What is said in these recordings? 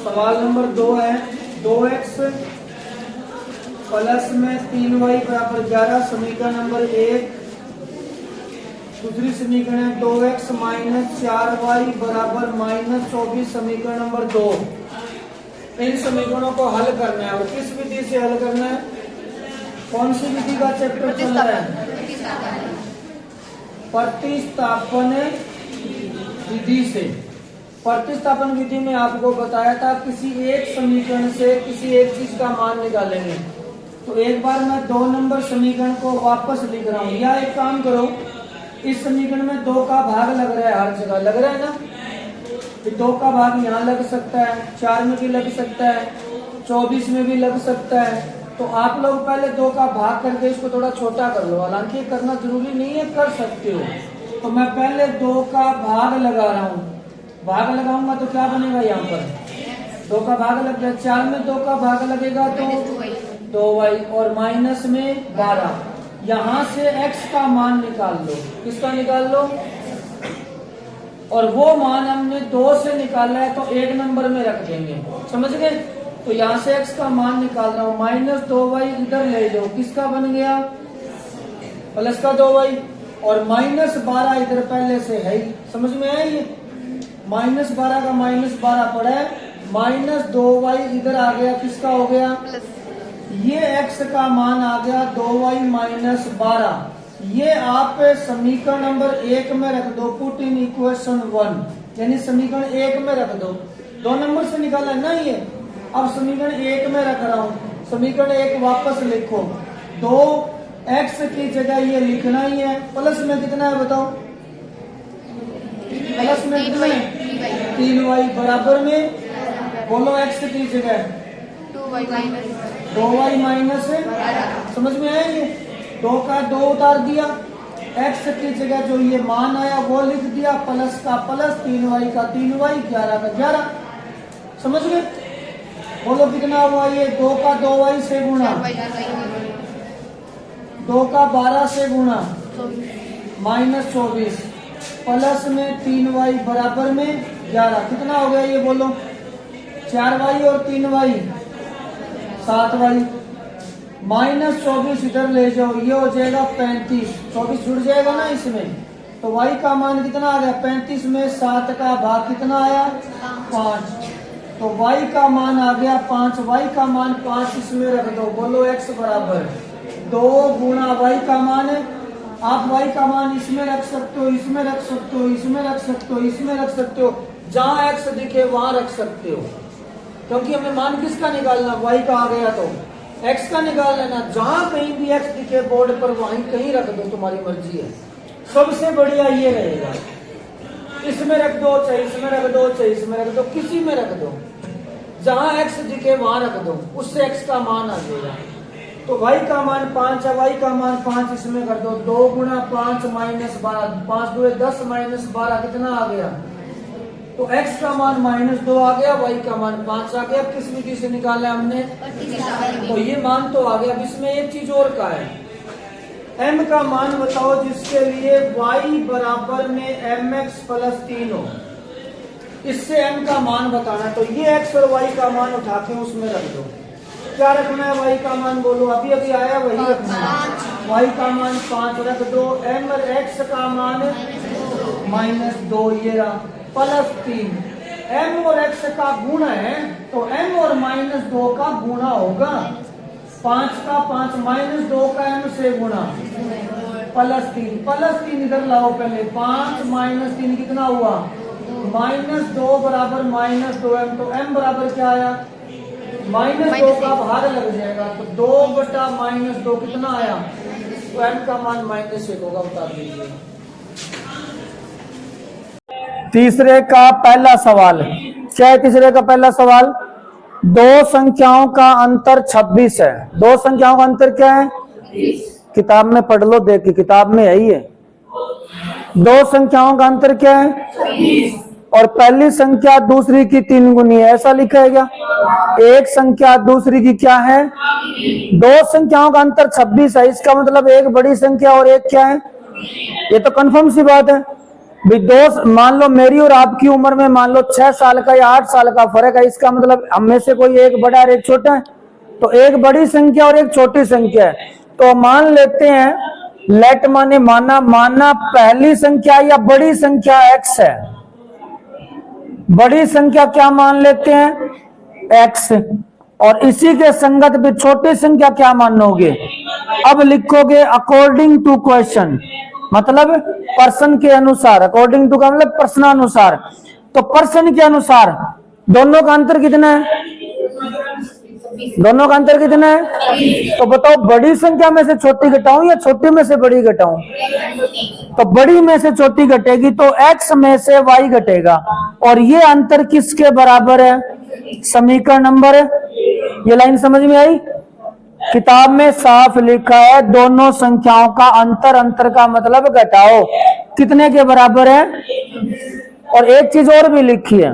सवाल नंबर 2 है 2x plus में 3y बराबर 11 समीकरण नंबर 1। दूसरी समीकरण है 2x माइनस 4y बराबर माइनस 24 समीकरण नंबर 2। इन समीकरणों को हल करना है और किस विधि से हल करना है? कौन सी विधि का चैप्टर चल रहा है? प्रतिस्थापन विधि से। प्रतिस्थापन विधि में आपको बताया था किसी एक समीकरण से किसी एक चीज का मान निकालेंगे। तो एक बार मैं 2 नंबर समीकरण को वापस लिख रहा हूँ, या एक काम करो, इस समीकरण में 2 का भाग लग रहा है, हर जगह लग रहा है ना। 2 का भाग यहाँ लग सकता है, 4 में भी लग सकता है, 24 में भी लग सकता है। तो आप लोग पहले 2 का भाग करके इसको थोड़ा छोटा कर लो, हालांकि करना जरूरी नहीं है, कर सकते हो। तो मैं पहले 2 का भाग लगा रहा हूँ, भाग लगाऊंगा तो क्या बनेगा? यहाँ पर 2 का भाग लग गया, 4 में 2 का भाग लगेगा तो 2y और माइनस में 12। यहाँ से x का मान निकाल लो, किसका निकाल लो? और वो मान हमने 2 से निकाला है तो 1 नंबर में रख देंगे, समझ गए? तो यहाँ से x का मान निकाल रहा हूँ, माइनस 2y इधर ले लो, किसका बन गया? प्लस का 2y और माइनस 12 इधर पहले से है ही, समझ में आया? ये माइनस 12 का माइनस 12 पड़ा है, माइनस 2y इधर आ गया, किसका हो गया? ये x का मान आ गया 2y माइनस 12। ये आप समीकरण नंबर 1 में रख दो, पुट इन इक्वेशन 1, यानी समीकरण 1 में रख दो। 2 नंबर से निकाला ना ये, अब समीकरण 1 में रख रहा हूँ। समीकरण 1 वापस लिखो, 2x की जगह ये लिखना ही है। प्लस में कितना है बताओ? प्लस में कितना है? 3y बराबर में बोलो x की जगह 2y माइनस है, समझ में आया? ये 2 का 2 उतार दिया, x की जगह जो ये मान आया वो लिख दिया, प्लस का प्लस, 3y का 3y, 11 का 11, समझ गए? बोलो कितना हुआ? ये 2 का 2y से गुणा, 2 का 12 से गुणा, माइनस 24, प्लस में 3y बराबर में 11। कितना हो गया ये बोलो? 4y और 3y 7y, माइनस 24 इधर ले जाओ, ये हो जाएगा 35, 24 जुड़ जाएगा ना इसमें। तो y का मान कितना आ गया? 35 में 7 का भाग कितना आया? 5। तो y का मान आ गया 5, y का मान 5 इसमें रख दो। बोलो x बराबर 2 गुणा y का मान है। आप y का मान इसमें रख सकते हो, इसमें रख सकते हो, इसमें रख सकते हो, इसमें रख सकते हो, जहां x दिखे वहां रख सकते हो, क्योंकि हमें मान किसका निकालना? y का आ गया तो x का निकाल लेना। जहां कहीं भी x दिखे बोर्ड पर वहीं कहीं रख दो, तुम्हारी मर्जी है। सबसे बढ़िया ये रहेगा, इसमें रख दो चाहे इसमें रख दो, चाहे इसमें रख दो, किसी में रख दो, जहां x दिखे वहां रख दो, उससे x का मान आ जाएगा। तो y का मान 5 है, y का मान 5 इसमें कर दो, 2 गुणा 5 माइनस 12, 5 2 10 माइनस 12 कितना आ गया? तो x का मान माइनस 2 आ गया, y का मान 5 आ गया। किस विधि से निकाला हमने? तो ये मान तो आ गया। अब इसमें एक चीज और का है, m का मान बताओ जिसके लिए y बराबर में mx प्लस 3 हो, इससे m का मान बताना। तो ये x और y का मान उठा के उसमें रख दो। क्या रखना है? y का मान बोलो, अभी अभी आया वही रखना है। y का मान 5 रख दो, m और x का मान माइनस 2, ये रहा, प्लस 3। m और x का गुणा है तो m और माइनस 2 का गुणा होगा। 5 का 5 माइनस 2 का m से गुणा, प्लस 3, प्लस 3 इधर लाओ पहले, 5 माइनस 3 कितना हुआ? माइनस 2 बराबर माइनस 2m। तो m बराबर क्या आया? माइनस 2 का भाग लग जाएगा, तो 2 बटा माइनस 2 कितना आया? तो m का मान माइनस 1 होगा, बता दीजिए। तीसरे का पहला सवाल, क्या है तीसरे का पहला सवाल? 2 संख्याओं का अंतर 26 है। 2 संख्याओं का अंतर क्या है? किताब में पढ़ लो, देख के किताब में है ही है। 2 संख्याओं का अंतर क्या है? और पहली संख्या दूसरी की 3 गुनी है, ऐसा लिखा है क्या? एक संख्या दूसरी की क्या है? 2 संख्याओं का अंतर 26 है, इसका मतलब एक बड़ी संख्या और एक क्या है? ये तो कंफर्म सी बात है। भी मान लो मेरी और आपकी उम्र में मान लो 6 साल का या 8 साल का फर्क है, इसका मतलब हम में से कोई एक बड़ा और एक छोटा है, तो एक बड़ी संख्या और एक छोटी संख्या है। तो मान लेते हैं लेट माने माना पहली संख्या या बड़ी संख्या x है, बड़ी संख्या क्या मान लेते हैं x, और इसी के संगत भी छोटी संख्या क्या मानोगे, अब लिखोगे अकॉर्डिंग टू क्वेश्चन, मतलब पर्सन के अनुसार, अकॉर्डिंग टू का मतलब प्रश्नानुसार। तो पर्सन के अनुसार दोनों का अंतर कितना है, दोनों का अंतर कितना है, तो बताओ बड़ी संख्या में से छोटी घटाऊं या छोटी में से बड़ी घटाऊं, तो बड़ी में से छोटी घटेगी तो x में से y घटेगा, और ये अंतर किसके बराबर है, समीकरण नंबर, ये लाइन समझ में आई, किताब में साफ लिखा है दोनों संख्याओं का अंतर, अंतर का मतलब घटाओ, कितने के बराबर है। और एक चीज और भी लिखी है,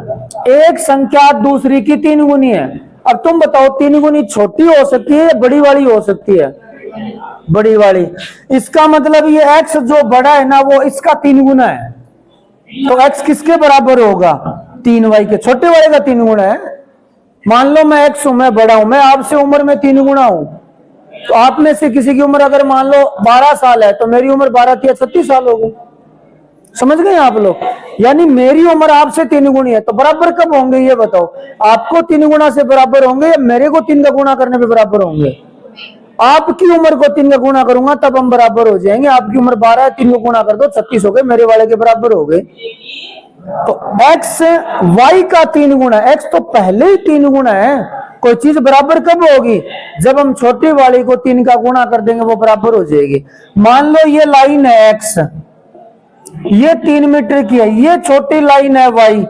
एक संख्या दूसरी की 3 गुनी है। अब तुम बताओ 3 गुनी छोटी हो सकती है या बड़ी वाली हो सकती है, बड़ी वाली, इसका मतलब ये x जो बड़ा है ना वो इसका 3 गुना है, तो x किसके बराबर होगा, 3y के, छोटे वाले का 3 गुना है। मान लो मैं x हूं, मैं बड़ा हूं, मैं आपसे उम्र में 3 गुना हूं, तो आप में से किसी की उम्र अगर मान लो 12 साल है तो मेरी उम्र 12 या 36 साल होगी, समझ गए आप लोग, यानी मेरी उम्र आपसे 3 गुनी है, तो बराबर कब होंगे ये बताओ, आपको 3 गुना से बराबर होंगे या मेरे को 3 का गुना करने पे बराबर होंगे, आपकी उम्र को 3 का गुना करूंगा तब हम बराबर हो जाएंगे। आपकी उम्र 12 है, 3 को गुना कर दो 36 हो गए, मेरे वाले के बराबर हो गए। तो x y का 3 गुना, x तो पहले ही 3 गुना है, कोई चीज बराबर कब होगी, जब हम छोटी वाली को 3 का गुना कर देंगे वो बराबर हो जाएगी। मान लो ये लाइन है x, ये 3 मीटर की है, ये छोटी लाइन है y,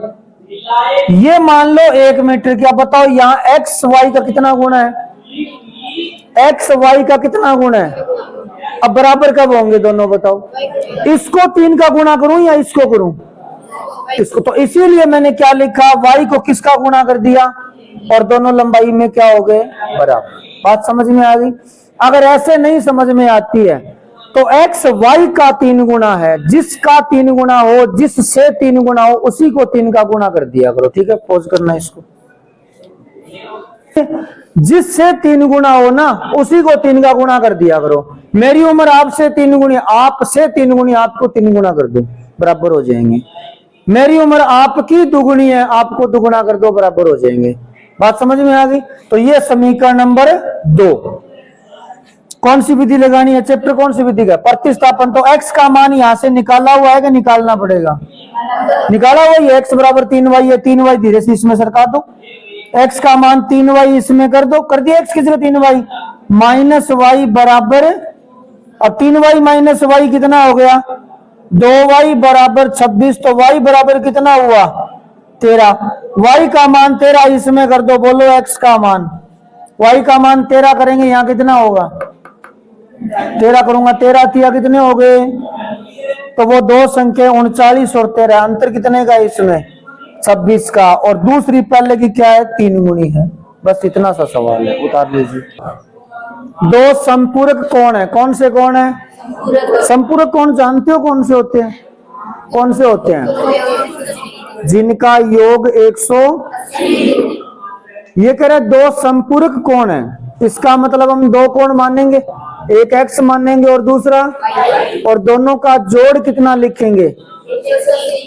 ये मान लो 1 मीटर की। अब बताओ यहाँ x y का कितना गुना है, x y का कितना गुना है, अब बराबर कब होंगे दोनों बताओ, इसको 3 का गुना करूं या इसको करूं, इसको, तो इसीलिए मैंने क्या लिखा, y को किसका गुना कर दिया और दोनों लंबाई में क्या हो गए बराबर। बात समझ में आ गई। अगर ऐसे नहीं समझ में आती है तो x y का 3 गुना है, जिसका 3 गुना हो, जिससे 3 गुना हो उसी को 3 का गुना कर दिया करो, ठीक है, पॉज करना इसको, जिससे 3 गुना हो ना उसी को 3 का गुना कर दिया करो। मेरी उम्र आपसे 3 गुनी, आपसे 3 गुनी, आपको 3 गुना कर दो बराबर हो जाएंगे। मेरी उम्र आपकी दुगुनी है, आपको दुगुना कर दो बराबर हो जाएंगे। बात समझ में आ गई। तो ये समीकरण नंबर 2। कौन सी विधि लगानी है, चैप्टर कौन सी विधि का, प्रतिस्थापन। तो x का मान यहां से निकाला हुआ है कि निकालना पड़ेगा, निकाला हुआ है, x बराबर 3y है, 3y धीरे से इसमें सरका दो, x का मान 3y इसमें कर दो, कर दिया x की जगह 3y माइनस y बराबर, अब 3y माइनस y कितना हो गया 2y बराबर 26, तो y बराबर कितना हुआ 13, y का मान 13 इसमें कर दो, बोलो x का मान, y का मान 13 करेंगे यहाँ कितना होगा 13 करूंगा, 13 तिया कितने हो गए, तो वो दो संख्या 39 और 13, अंतर कितने का इसमें 26 का, और दूसरी पहले की क्या है 3 गुनी है। बस इतना सा सवाल है, उतार लीजिए। दो संपूरक कौन है, कौन से कौन है संपूरक, कौन जानते हो कौन से होते हैं, कौन से होते हैं, जिनका योग 100। ये कह रहे दो संपूरक कौन है, इसका मतलब हम दो कौन मानेंगे, एक x मानेंगे और दूसरा, और दोनों का जोड़ कितना लिखेंगे,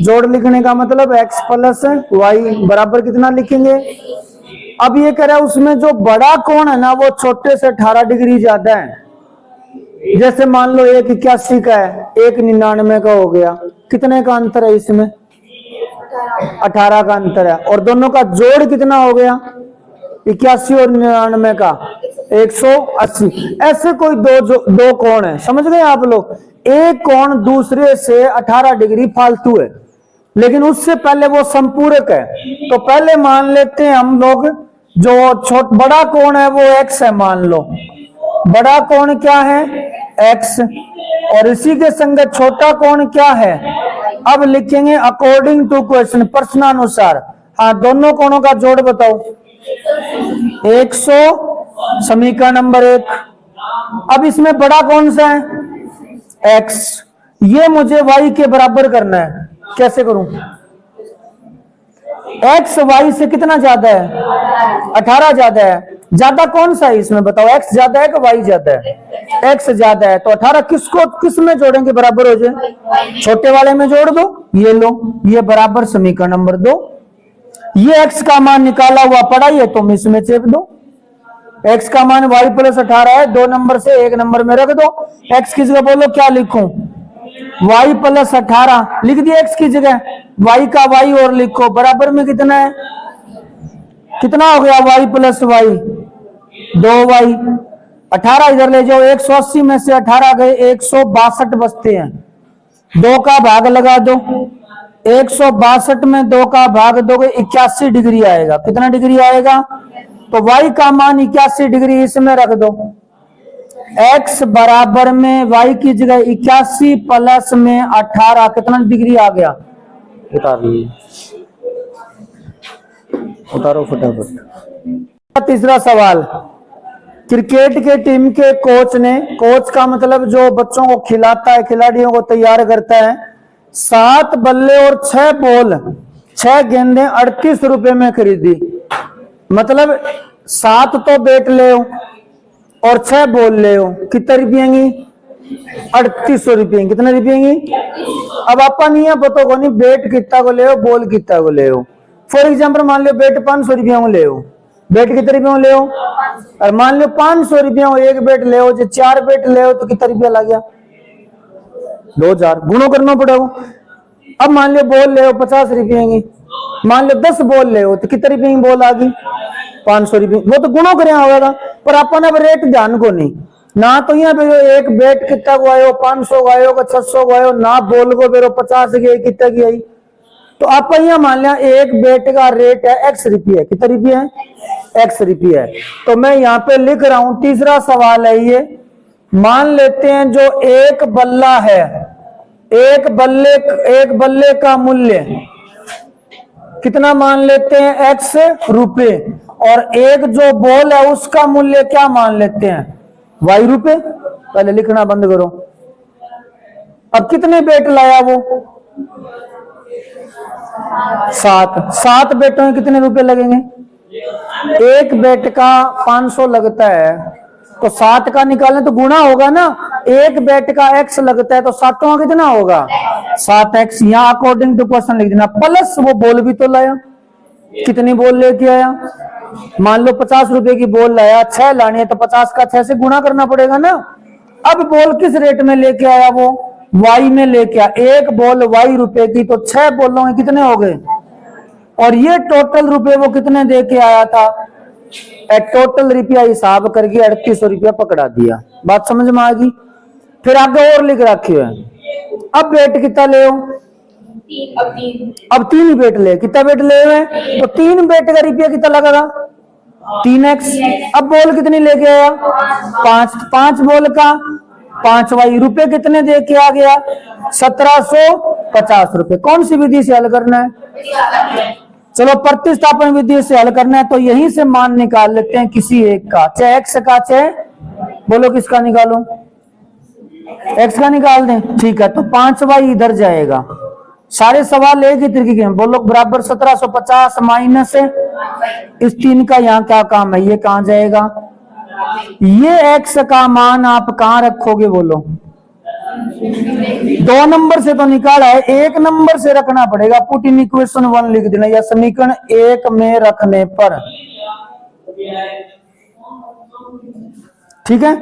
जोड़ लिखने का मतलब x प्लस y बराबर कितना लिखेंगे। अब ये कह रहा है उसमें जो बड़ा कोण है ना वो छोटे से 18 डिग्री ज्यादा है, जैसे मान लो एक 81 का है, एक 99 का हो गया, कितने का अंतर है इसमें 18 का अंतर है, और दोनों का जोड़ कितना हो गया 81 और 99 का 180। ऐसे कोई दो कोण है, समझ गए आप लोग। एक कोण दूसरे से 18 डिग्री फालतू है, लेकिन उससे पहले वो संपूरक है। तो पहले मान लेते हैं हम लोग जो बड़ा कोण है वो x है, मान लो बड़ा कोण क्या है x, और इसी के संगत छोटा कोण क्या है। अब लिखेंगे अकॉर्डिंग टू क्वेश्चन, प्रश्नानुसार। हाँ, दोनों कोणों का जोड़ बताओ 100, समीकरण नंबर 1। अब इसमें बड़ा कौन सा है x, ये मुझे y के बराबर करना है, कैसे करूं? एक्स वाई से कितना ज्यादा है? 18 ज्यादा है। ज्यादा कौन सा है इसमें बताओ? एक्स ज्यादा है कि वाई ज्यादा है? एक्स ज्यादा है। तो 18 किसको किस में जोड़ेंगे बराबर हो जाए? छोटे वाले में जोड़ दो। ये लो, ये बराबर समीकरण नंबर 2। ये एक्स का मान निकाला हुआ पड़ा, ये तुम इसमें चेप दो। एक्स का मान वाई प्लस 18 है, 2 नंबर से 1 नंबर में रख दो। एक्स की जगह बोलो क्या लिखूं? वाई प्लस 18 लिख दिया एक्स की जगह। वाई का वाई और लिखो, बराबर में कितना है? कितना हो गया? Y plus Y 2y। 18 इधर ले जाओ, 180 में से 18 गए, 162 बचते हैं। 2 का भाग लगा दो, 162 में 2 का भाग दोगे 81 डिग्री आएगा। कितना डिग्री आएगा? तो y का मान 81 डिग्री इसमें रख दो। x बराबर में y की जगह 81 प्लस में 18 कितना डिग्री आ गया? उतार लीजिए, उतारो फटाफट। तीसरा सवाल, क्रिकेट के टीम के कोच ने, कोच का मतलब जो बच्चों को खिलाता है, खिलाड़ियों को तैयार करता है, 7 बल्ले और 6 बॉल, 6 गेंदें 38 रुपए में खरीदी। मतलब 7 तो बैट ले और 6 बॉल ले, कितने रुपये? 3800 रुपये। कितने रुपये? अब अपन ये पता को नहीं बैट कितना को ले, बॉल कितना को ले। फॉर एग्जाम्पल मान लो बैट 500 रुपया में ले, बैट कितने रुपये में ले? और मान लो 500 रुपया एक बैट ले, जो 4 बैट ले तो कितना रुपया लग गया? 2000। गुणों करना पड़ेगा। अब मान लो बॉल ले 50 रुपये की, मान लो 10 बॉल ले तो कितने रुपये की बॉल आ गई? 500 रुपये। वो तो गुणों कर होगा, पर अपन अब रेट ध्यान को नहीं ना। तो यहाँ पे एक बैट कितना को आयो? 500 को आयो, 600 को आयो ना, बॉल को बेरो 50 की कितना की आई। तो आप यहाँ मान लिया एक बैट का रेट है x रुपये। कितना रुपये है? x रुपये है। तो मैं यहाँ पे लिख रहा हूं, तीसरा सवाल है ये। मान लेते हैं जो एक बल्ला है, एक बल्ले का मूल्य कितना मान लेते हैं? x रुपये। और एक जो बॉल है उसका मूल्य क्या मान लेते हैं? y रुपये। पहले लिखना बंद करो। अब कितने बैट लाया वो? 7 बैटों में कितने रुपए लगेंगे? एक बैट का 500 लगता है, तो 7 का निकालने तो गुणा होगा ना। एक बैट का x लगता है तो 7 का कितना होगा? 7x। यहाँ अकॉर्डिंग टू क्वेश्चन लिख देना। प्लस वो बॉल भी तो लाया, कितनी बॉल लेके आया? मान लो 50 रुपए की बॉल लाया, 6 लानी है तो 50 का 6 से गुणा करना पड़ेगा ना। अब बॉल किस रेट में लेके आया? वो वाई में लेके आया। एक बॉल वाई रुपए की, तो 6 बॉलों में कितने हो गए? और ये टोटल रुपए वो कितने दे के आया था? टोटल रुपया हिसाब करके 3800 रुपया पकड़ा दिया। बात समझ में आ गई? फिर आगे और लिख रखे है। अब बैट कितना ले? अब 3 बैट ले। कितना बैट ले हुए? तो 3 बैट का रुपया कितना लगा? 3x। अब बॉल कितनी लेके आया? 5 बॉल का 5 वाई। रुपए कितने दे के आ गया? 1750 रुपए। कौन सी विधि से हल करना है? चलो प्रतिस्थापन विधि से हल करना है। तो यहीं से मान निकाल लेते हैं किसी एक का, चाहे x का, चाहे बोलो किसका निकालो? x का निकाल दें। ठीक है, तो 5 वाई इधर जाएगा। सारे सवाल एक ही तरीके के। बोलो बराबर 1750 माइनस इस 3 का यहाँ क्या काम है? ये कहां जाएगा? ये x का मान आप कहां रखोगे? बोलो 2 नंबर से तो निकाला है, 1 नंबर से रखना पड़ेगा। पुट इन इक्वेशन 1 लिख देना, या समीकरण 1 में रखने पर। ठीक है,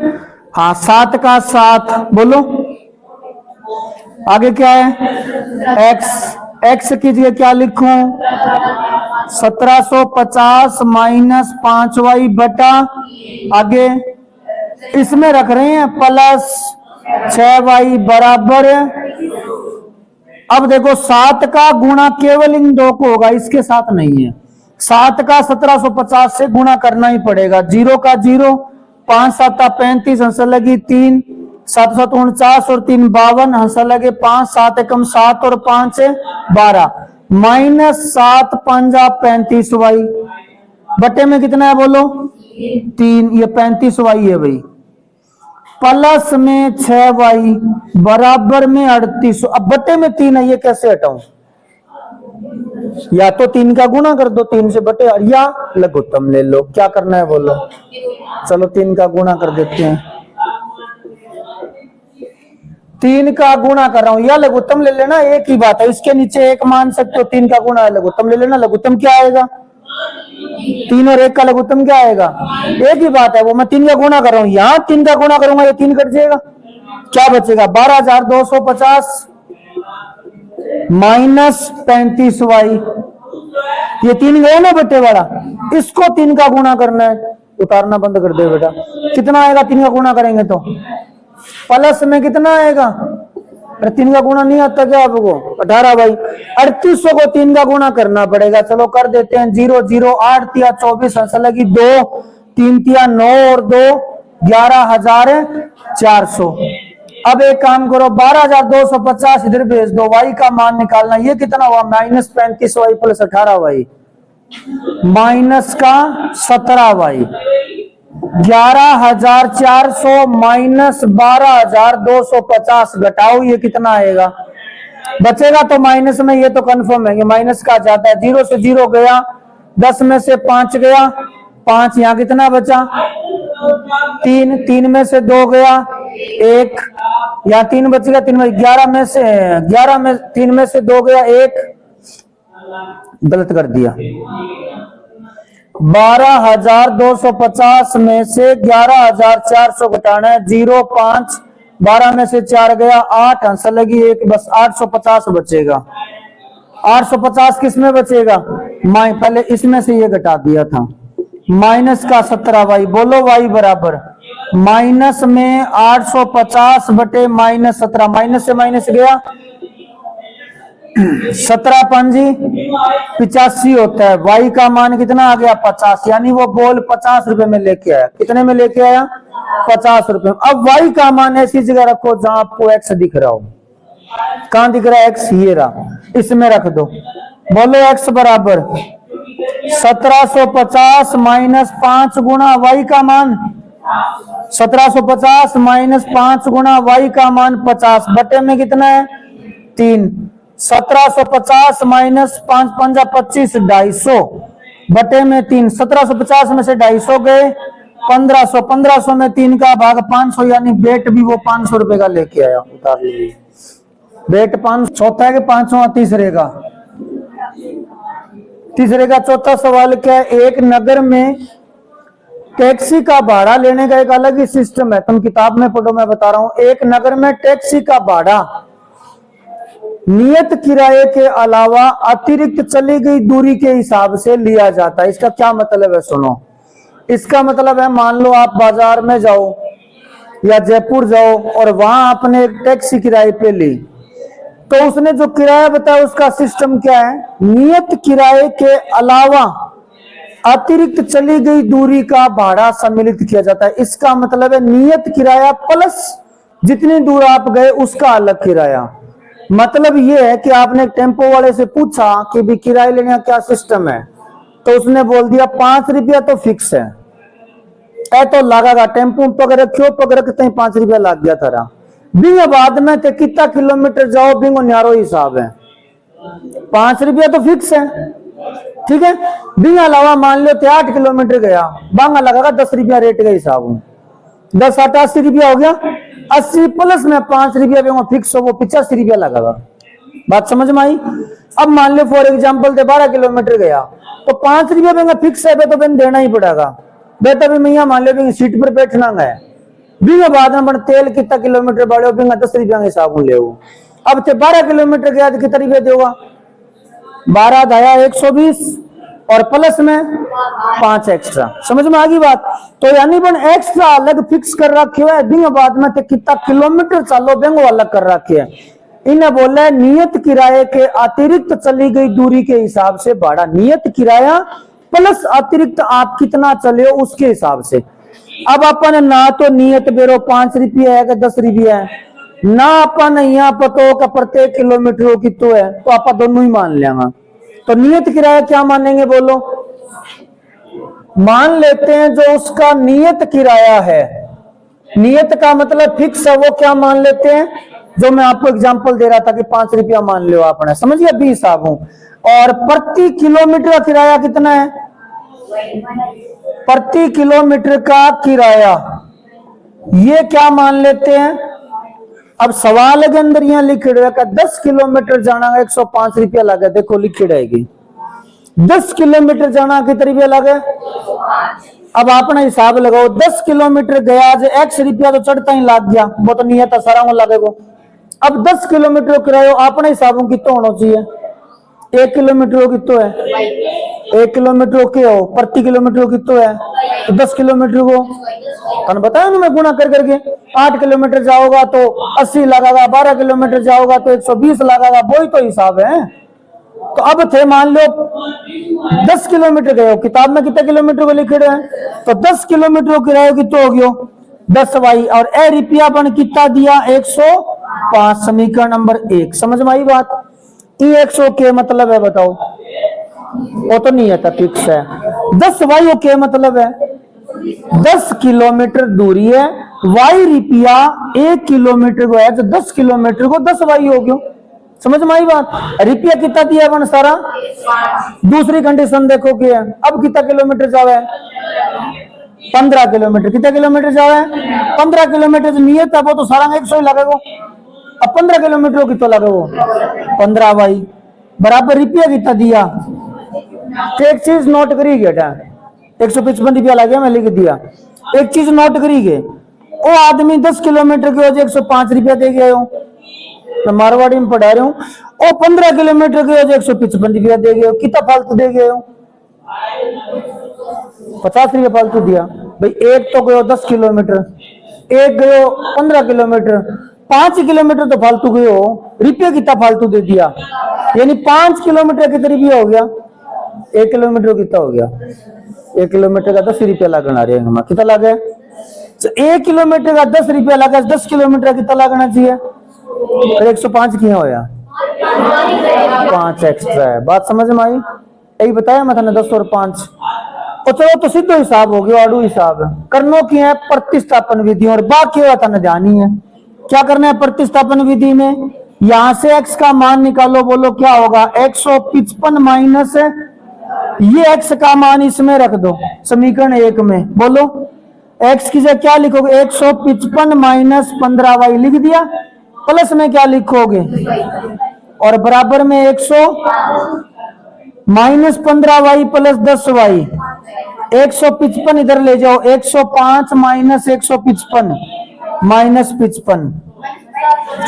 हाँ 7 का 7। बोलो आगे क्या है? x की जगह क्या लिखूं? 1750 माइनस 5y बटा, आगे इसमें रख रहे हैं प्लस 6y बराबर। अब देखो 7 का गुणा केवल इन 2 को होगा, इसके साथ नहीं है। 7 का 1750 से गुणा करना ही पड़ेगा। 0 का 0, 5 7 35, हंसा लगी 3, 7 7 49 और 3 52, हंसा लगे 5, 7 एकम 7 और 5 12, माइनस 7 5 35 वाई बटे में कितना है? बोलो 3। ये 35 वाई है भाई, प्लस में 6 वाई बराबर में 3800। अब बटे में 3 है, ये कैसे हटाऊं? या तो 3 का गुणा कर दो 3 से बटे, या लघुत्तम ले लो। क्या करना है बोलो? चलो 3 का गुणा कर देते हैं। 3 का गुणा कर रहा हूं, या लघुत्तम ले लेना, एक ही बात है। इसके नीचे 1 मान सकते हो, 3 का गुणा है, लघुत्तम ले लेना। लघुत्तम क्या आएगा? 3 और 1 का लघुत्तम क्या आएगा? एक ही बात है, वो मैं 3 का गुणा कर रहा हूं, यहां 3 का गुणा करूंगा, ये 3 कट जाएगा, क्या बचेगा? 12,250 माइनस 35y। ये 3 गया ना बट्टे वाला, इसको 3 का गुणा करना है। उतारना बंद कर दे बेटा। कितना आएगा 3 का गुणा करेंगे तो? प्लस में कितना आएगा? 3 का गुणा नहीं आता क्या आपको? 18y। 3800 को 3 का गुणा करना पड़ेगा। चलो कर देते हैं। 0 0 8 तिया 24 हंस लगी 2 3 तिया 9 और 2 11,400। अब एक काम करो, 12,250 इधर भेज दो। y का मान निकालना, ये कितना हुआ? Minus 35y plus 18y minus का 17y। 11,400 माइनस 12,250 घटाओ, ये कितना आएगा? बचेगा तो माइनस में, ये तो कंफर्म है कि माइनस का जाता है। 0 से 0 गया, 10 में से 5 गया, 5 यहाँ कितना बचा? 3, 3 में से 2 गया 1, यहाँ 3 बच गया, 3 में 11 में से 3 में से 2 गया 1, गलत कर दिया। 12,250 में से 11,400 घटाना है। 0 5, 12 में से 4 गया 8, हंस लगी 1, बस 850 बचेगा। 850 किस में बचेगा? पहले इसमें से ये घटा दिया था। माइनस का 17y। बोलो y बराबर माइनस में 850 बटे माइनस 17, माइनस से माइनस गया 17 पंजी 85 होता है। y का मान कितना आ गया? 50, यानी वो बॉल 50 रुपए में लेके आया। कितने में लेके आया? 50 रुपए। अब y का मान ऐसी जगह रखो जहां आपको x दिख रहा हो। कहां दिख रहा है x? ये रहा, इसमें रख दो। बोलो x बराबर 1750 माइनस 5 गुणा y का मान 1750 माइनस 5 गुणा y का मान 50 बटे में कितना है? 3। 1750 माइनस 5 पंजा 25, 250 बटे में 3। 1750 में से 250 गए 1500, 1500 में 3 का भाग 500, यानी बेट भी वो 500 रुपए का लेके आया। उतार लीजिए बेट। 5 चौथा है कि 500 तीसरे का? तीसरे का। चौथा सवाल क्या है? एक नगर में टैक्सी का भाड़ा लेने का एक अलग ही सिस्टम है। तुम किताब में पढ़ो, मैं बता रहा हूं। एक नगर में टैक्सी का भाड़ा नियत किराए के अलावा अतिरिक्त चली गई दूरी के हिसाब से लिया जाता है। इसका क्या मतलब है? सुनो, इसका मतलब है, मान लो आप बाजार में जाओ या जयपुर जाओ और वहां आपने एक टैक्सी किराए पे ली, तो उसने जो किराया बताया उसका सिस्टम क्या है? नियत किराए के अलावा अतिरिक्त चली गई दूरी का भाड़ा सम्मिलित किया जाता है। इसका मतलब है नियत किराया प्लस जितनी दूर आप गए उसका अलग किराया। मतलब ये है कि आपने टेम्पो वाले से पूछा कि भी किराया लेने का क्या सिस्टम है, तो उसने बोल दिया 5 रुपया तो फिक्स है, तो लगेगा टेम्पो पकड़ रखियो, पकड़ रखते 5 रुपया लग गया थारा। बिंग बाद में ते कितना किलोमीटर जाओ बिंग न्यारो हिसाब है, 5 रुपया तो फिक्स है, ठीक है। बिंग अलावा मान लो 8 किलोमीटर गया, बांगा लगेगा 10 रुपया रेट का हिसाब, 10 8 80 रुपया हो गया। 80 प्लस में 5 रुपया फिक्स हो, वो 85 रुपया लगेगा। बात समझ में आई? अब मान लो फॉर एग्जाम्पल 12 किलोमीटर गया तो 5 रुपया फिक्स है, तो बिन देना ही पड़ेगा। बेटा भी मैया मान लो सीट पर बैठना है, बिंगा बाद में तेल कितना किलोमीटर बढ़े, बिंगा 10 रुपया के हिसाब ले। अब 12 किलोमीटर गया तो कितना रुपया देगा? 12 दाया 120 और प्लस में 5 एक्स्ट्रा। समझ में आ गई बात? तो यानी बन एक्स्ट्रा अलग फिक्स कर रखे हुए, बिंगा बाद में कितना किलोमीटर चलो बेंगो अलग कर रखे है। इन्हें बोला है नियत किराए के अतिरिक्त चली गई दूरी के हिसाब से भाड़ा, नियत किराया प्लस अतिरिक्त आप कितना चले हो उसके हिसाब से। अब अपन ना तो नियत बेरो 5 रुपया है कि 10 रुपया है, ना अपन यहाँ पतो का प्रत्येक किलोमीटर की तो है, तो आप दोनों ही मान लेंगे। तो नियत किराया क्या मानेंगे बोलो? मान लेते हैं जो उसका नियत किराया है, नियत का मतलब फिक्स है, वो क्या मान लेते हैं? जो मैं आपको एग्जांपल दे रहा था कि 5 रुपया मान लो आपने, समझिए 20 हिसाब हूं। और प्रति किलोमीटर का किराया कितना है? प्रति किलोमीटर का किराया ये क्या मान लेते हैं? अब सवाल के अंदर यहाँ लिख रहेगा 10 किलोमीटर जाना 105 रुपया लगे। देखो लिखी रहेगी 10 किलोमीटर जाना कितने रुपया लगे? अब अपना हिसाब लगाओ, 10 किलोमीटर गया आज x रुपया तो चढ़ता ही लग गया, वो तो नहीं है सारा लगेगा। अब 10 किलोमीटर किराया अपने हिसाबों कितना होना चाहिए? 1 किलोमीटर कितना है? 1 किलोमीटर के हो प्रति किलोमीटर कितना है? तो 10 किलोमीटर को तन बताया ना मैं गुणा कर करके 8 किलोमीटर जाओगा तो 80 लगेगा, 12 किलोमीटर जाओगा तो 120 लगेगा, वही तो हिसाब है। तो अब थे मान लो 10 किलोमीटर गए हो, किताब में कितने किलोमीटर को लिखे रहे हैं? तो 10 किलोमीटर किराया कितना हो गया? 10 वाई और ए रुपया बन कितना दिया? 105। समीकरण नंबर 1 समझ में आई बात? ये 100 के मतलब है बताओ? वो तो नहीं है फिक्स है। 10 वाई के मतलब है 10 किलोमीटर दूरी है, वाई रुपया 1 किलोमीटर को है, तो 10 किलोमीटर को 10 वाई हो गया। समझ में आई बात? रुपया कितना दिया बन सारा? दूसरी कंडीशन देखो कि है अब कितना किलोमीटर जावे? 15 किलोमीटर। कितना किलोमीटर जावे? 15 किलोमीटर नियत है वो तो सारा 100 ही लगेगा। अब 15 किलोमीटर कितना लगेगा? 15 वाई बराबर रुपया कितना दिया? एक चीज नोट करी गया 155 रुपया लगे, मैं लिख दिया। एक चीज नोट करी गए, वो आदमी 10 किलोमीटर की वजह 105 रुपया दे गए हो, मैं मारवाड़ी में पढ़ा रहा हूँ। वो 15 किलोमीटर की वजह 155 रुपया दे गए हो, कितना फालतू दे गए हो? 50 रुपया फालतू दिया भाई। एक तो गयो 10 किलोमीटर, एक गयो 15 किलोमीटर, 5 किलोमीटर तो फालतू गए हो, रुपया कितना फालतू दे दिया? यानी 5 किलोमीटर कितना रुपया हो गया? 1 किलोमीटर कितना हो गया? 1 किलोमीटर का 10 रुपया लगना रहे हैं, कितना लगे? तो 1 किलोमीटर का 10 रुपया लगा, 10 किलोमीटर कितना लगना चाहिए? 105 किया होया 5 एक्स्ट्रा है। बात समझ में आई? यही बताया मैं था 10 और 5। तो चलो तो सीधो हिसाब हो गया, आड़ू हिसाब करनो की है प्रतिस्थापन विधि, और बाकी होता न जानी है क्या करना है प्रतिस्थापन विधि में। यहां से x का मान निकालो, बोलो क्या होगा? 155 माइनस ये x का मान इसमें रख दो समीकरण 1 में, बोलो x की जगह क्या लिखोगे? 155 माइनस 15 वाई लिख दिया, प्लस में क्या लिखोगे? और बराबर में 100 माइनस 15 वाई प्लस 10 वाई। 155 इधर ले जाओ, 105 माइनस 155 माइनस 55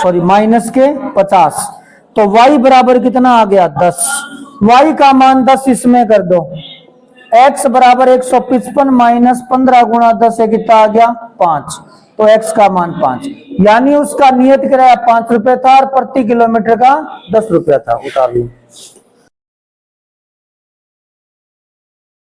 सॉरी माइनस के 50, तो y बराबर कितना आ गया? 10। y का मान 10 इसमें कर दो, x बराबर 155 माइनस 15 गुणा 10 है, कितना आ गया? 5। तो x का मान 5, यानी उसका नियत किराया 5 रुपए था और प्रति किलोमीटर का 10 रुपया था। उतार लो।